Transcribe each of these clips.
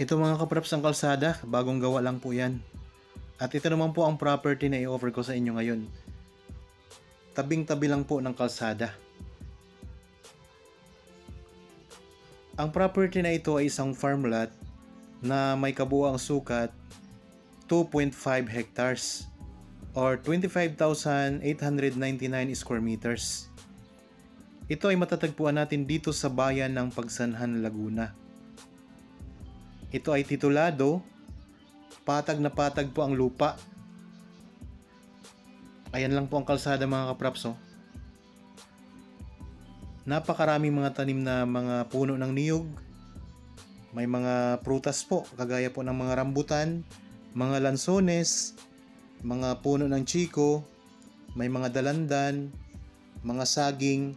Ito mga kapraps ang kalsada, bagong gawa lang po yan. At ito naman po ang property na i-offer ko sa inyo ngayon. Tabing-tabi lang po ng kalsada. Ang property na ito ay isang farm lot na may kabuuang sukat 2.5 hectares or 25,899 square meters. Ito ay matatagpuan natin dito sa bayan ng Pagsanhan, Laguna. Ito ay titulado, patag na patag po ang lupa. Ayan lang po ang kalsada mga kapraps. Napakaraming mga tanim na mga puno ng niyog. May mga prutas po, kagaya po ng mga rambutan, mga lansones, mga puno ng chiko, may mga dalandan, mga saging,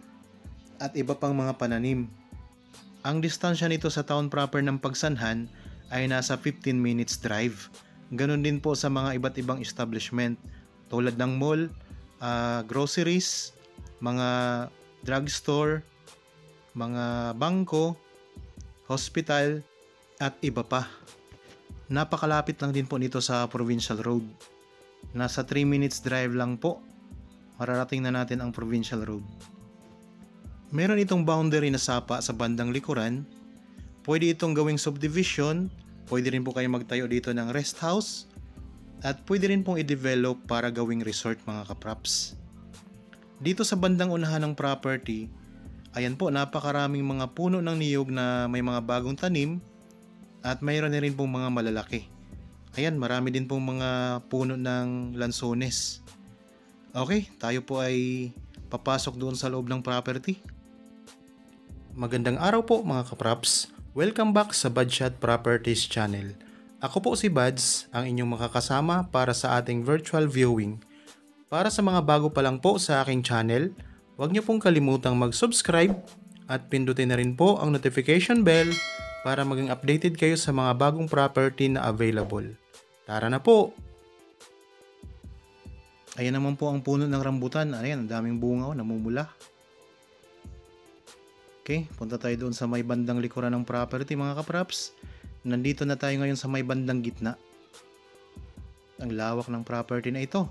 at iba pang mga pananim. Ang distansya nito sa town proper ng Pagsanhan ay nasa 15 minutes drive. Ganon din po sa mga iba't ibang establishment tulad ng mall, groceries, mga drugstore, mga bangko, hospital, at iba pa. Napakalapit lang din po nito sa Provincial Road. Nasa 3 minutes drive lang po, mararating na natin ang Provincial Road. Meron itong boundary na sapa sa bandang likuran. Pwede itong gawing subdivision, pwede rin po kayo magtayo dito ng rest house, at pwede rin pong i-develop para gawing resort mga kapraps. Dito sa bandang unahan ng property, ayan po, napakaraming mga puno ng niyog na may mga bagong tanim at mayroon na rin pong mga malalaki. Ayan, marami din pong mga puno ng lansones. Okay, tayo po ay papasok doon sa loob ng property. Magandang araw po mga kapraps. Welcome back sa Badshot Properties channel. Ako po si Bads, ang inyong makakasama para sa ating virtual viewing. Para sa mga bago pa lang po sa aking channel, huwag niyo pong kalimutang mag-subscribe at pindutin na rin po ang notification bell para maging updated kayo sa mga bagong property na available. Tara na po! Ayan naman po ang puno ng rambutan. Ayan, ang daming bunga, namumula. Okay, punta tayo doon sa may bandang likuran ng property mga kapraps. Nandito na tayo ngayon sa may bandang gitna. Ang lawak ng property na ito.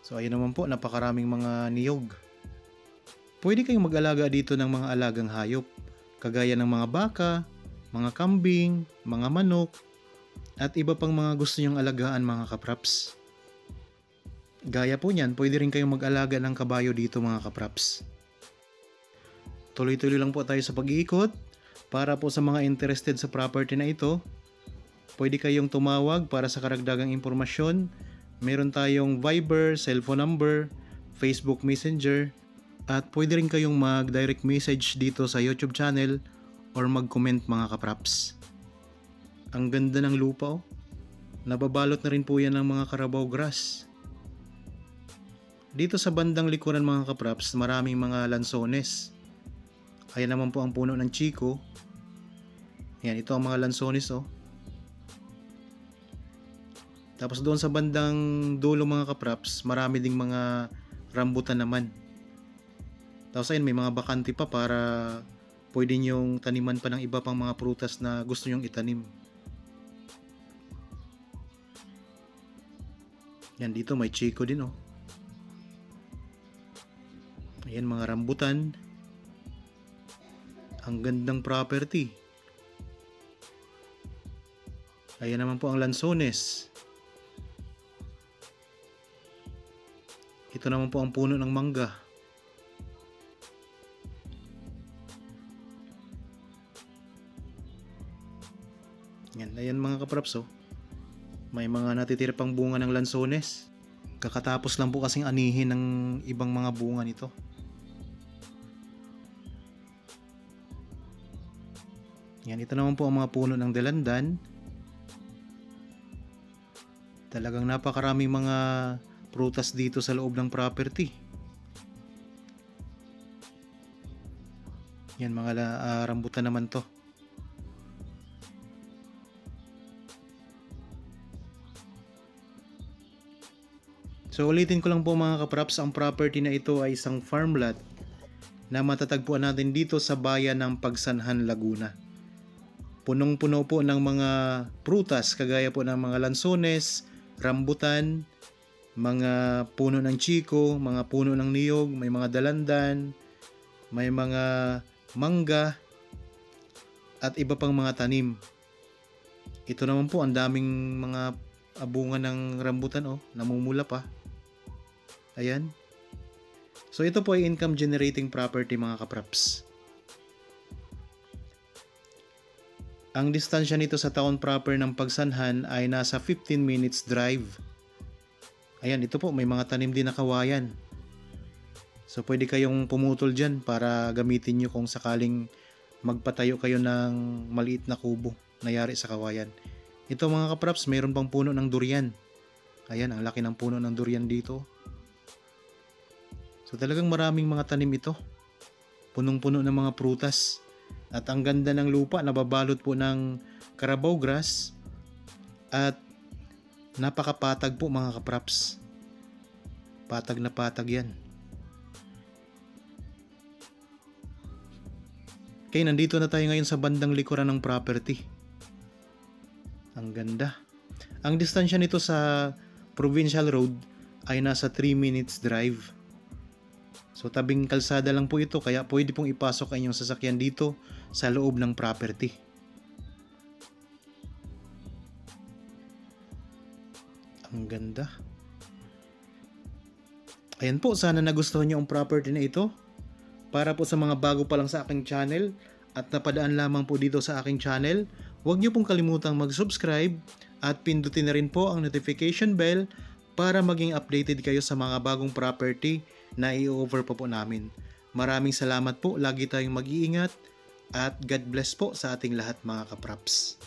So ayun naman po, napakaraming mga niyog. Pwede kayong mag-alaga dito ng mga alagang hayop, kagaya ng mga baka, mga kambing, mga manok, at iba pang mga gusto nyong alagaan mga kapraps. Gaya po niyan, pwede rin kayong mag-alaga ng kabayo dito mga kapraps. Tuloy-tuloy lang po tayo sa pag-iikot. Para po sa mga interested sa property na ito, pwede kayong tumawag para sa karagdagang impormasyon. Meron tayong Viber, cellphone number, Facebook Messenger, at pwede rin kayong mag-direct message dito sa YouTube channel or mag-comment mga kapraps. Ang ganda ng lupa. Nababalot na rin po yan ng mga Carabao grass. Dito sa bandang likuran mga kapraps, maraming mga lansones. Ayan naman po ang puno ng chiko. Ayan, ito ang mga lansones Tapos doon sa bandang dulo mga kapraps, marami ding mga rambutan naman. Tapos ayun, may mga bakante pa para pwede nyong taniman pa ng iba pang mga prutas na gusto nyong itanim. Yan, dito may chiko din Ayan, mga rambutan. Ang gandang property. Ayan naman po ang lansones. Ito naman po ang puno ng mangga. Yan, ayan mga kapraps May mga natitira pang bunga ng lansones. Kakatapos lang po kasing anihin ng ibang mga bunga nito. Yan, ito naman po ang mga puno ng dalandan. Talagang napakaraming mga prutas dito sa loob ng property. Yan, mga rambutan naman to. So ulitin ko lang po mga kapraps, ang property na ito ay isang farm lot na matatagpuan natin dito sa bayan ng Pagsanhan, Laguna. Punong-puno po ng mga prutas kagaya po ng mga lansones, rambutan, mga puno ng chiko, mga puno ng niyog, may mga dalandan, may mga mangga, at iba pang mga tanim. Ito naman po, ang daming mga bunga ng rambutan, namumula pa. Ayan. So ito po ay income generating property mga kapraps. Ang distansya nito sa town proper ng Pagsanhan ay nasa 15 minutes drive. Ayan, ito po, may mga tanim din na kawayan. So pwede kayong pumutol dyan para gamitin nyo kung sakaling magpatayo kayo ng maliit na kubo na yari sa kawayan. Ito mga kapraps, mayroon pang puno ng durian. Ayan, ang laki ng puno ng durian dito. So talagang maraming mga tanim ito. Punong-puno ng mga prutas. At ang ganda ng lupa, nababalot po ng Carabao grass. At napakapatag po mga kapraps. Patag na patag yan. Okay, nandito na tayo ngayon sa bandang likuran ng property. Ang ganda. Ang distansya nito sa Provincial Road ay nasa 3 minutes drive. So tabing kalsada lang po ito, kaya pwede pong ipasok ang inyong sasakyan dito sa loob ng property. Ang ganda. Ayan po, sana nagustuhan niyo ang property na ito. Para po sa mga bago pa lang sa aking channel at napadaan lamang po dito sa aking channel, huwag niyo pong kalimutang mag-subscribe at pindutin na rin po ang notification bell para maging updated kayo sa mga bagong property na i-over po namin. Maraming salamat po, lagi tayong mag-iingat at God bless po sa ating lahat mga kapraps.